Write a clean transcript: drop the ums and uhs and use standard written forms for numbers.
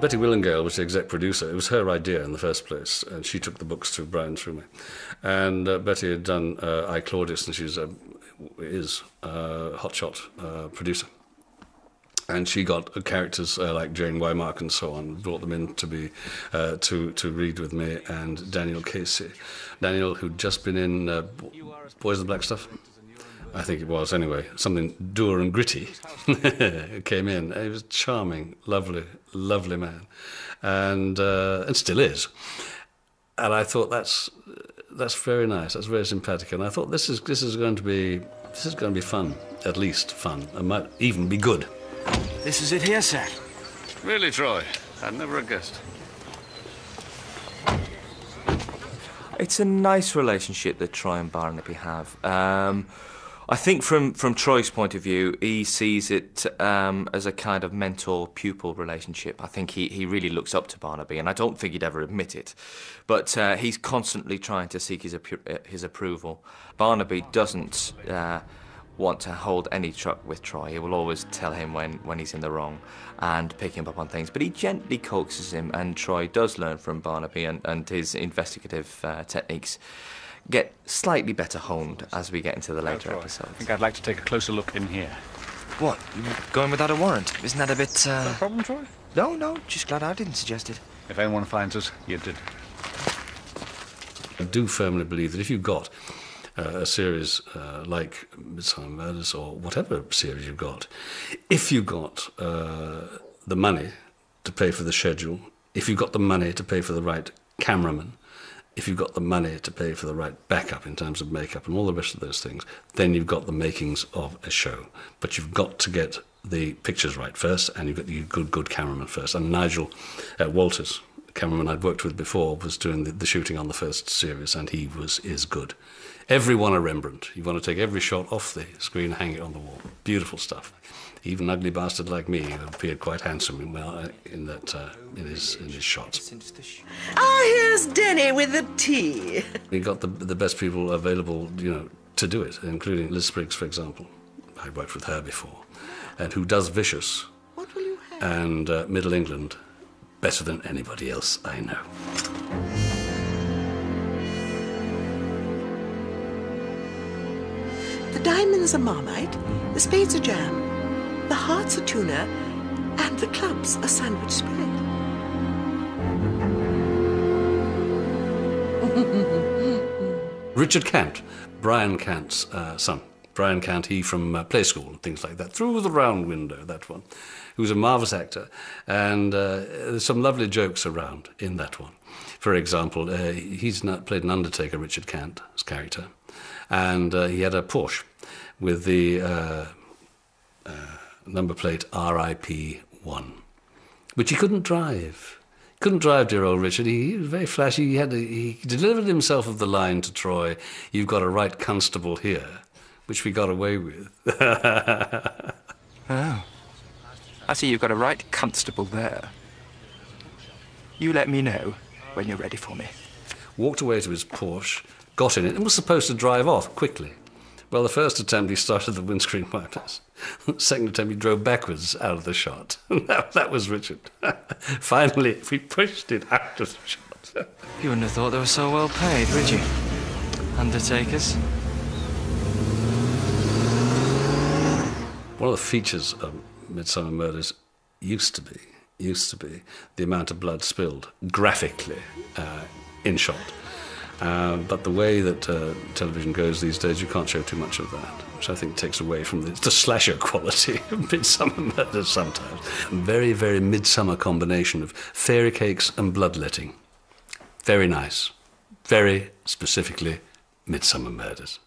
Betty Willingale was the exec producer. It was her idea in the first place, and she took the books through Brian through me. And Betty had done I, Claudius, and she is a hotshot producer. And she got characters like Jane Wymark and so on, brought them in to be to read with me, and Daniel Casey. Daniel, who'd just been in Boys and Black Stuff, I think it was anyway, something dour and gritty, came in. He was charming, lovely, lovely man, and still is. And I thought that's very nice. That's very sympathetic. And I thought this is going to be fun, at least fun. It might even be good. This is it here, sir. Really, Troy? I'd never have guessed. It's a nice relationship that Troy and Barnaby have. I think from Troy's point of view, he sees it as a kind of mentor-pupil relationship. I think he really looks up to Barnaby, and I don't think he'd ever admit it. But he's constantly trying to seek his approval. Barnaby doesn't want to hold any truck with Troy. He will always tell him when he's in the wrong and pick him up on things. But he gently coaxes him, and Troy does learn from Barnaby, and his investigative techniques get slightly better honed as we get into the later episodes. I think I'd like to take a closer look in here. What? You going without a warrant? Isn't that a bit... Is that a problem, Troy? No, just glad I didn't suggest it. If anyone finds us, you did. I do firmly believe that if you've got a series like Midsomer Murders or whatever series you've got, if you've got the money to pay for the schedule, if you've got the money to pay for the right cameraman, if you've got the money to pay for the right backup in terms of makeup and all the rest of those things, then you've got the makings of a show. But you've got to get the pictures right first, and you've got the good cameraman first. And Nigel Walters, the cameraman I'd worked with before, was doing the shooting on the first series, and he is good. Everyone a Rembrandt. You want to take every shot off the screen, hang it on the wall. Beautiful stuff. Even an ugly bastard like me appeared quite handsome in his shots. Here's Denny with the tea. We got the best people available, to do it, including Liz Spriggs, for example. I worked with her before, and who does Vicious. What will you have? And Middle England better than anybody else I know. The diamonds are Marmite, the spades are jam, the hearts are tuna, and the clubs are sandwich spread. Richard Cant, Brian Cant's son. Brian Cant, he from Play School and things like that. Through the Round Window, that one. Who's a marvellous actor. And there's some lovely jokes around in that one. For example, he's played an undertaker, Richard Cant's character. And he had a Porsche with the number plate RIP1, which he couldn't drive. Couldn't drive, dear old Richard. He was very flashy. He delivered himself of the line to Troy, "You've got a right constable here," which we got away with. Oh. I see you've got a right constable there. You let me know when you're ready for me. Walked away to his Porsche, got in it, and was supposed to drive off quickly. Well, the first attempt he started the windscreen wipers. The second attempt he drove backwards out of the shot. That was Richard. Finally, we pushed it out of the shot. You wouldn't have thought they were so well paid, would you? Undertakers. One of the features of Midsomer Murders used to be the amount of blood spilled graphically in shot. But the way that television goes these days, you can't show too much of that, which I think takes away from the slasher quality of Midsomer Murders sometimes. A very, very midsummer combination of fairy cakes and bloodletting. Very nice. Very specifically Midsomer Murders.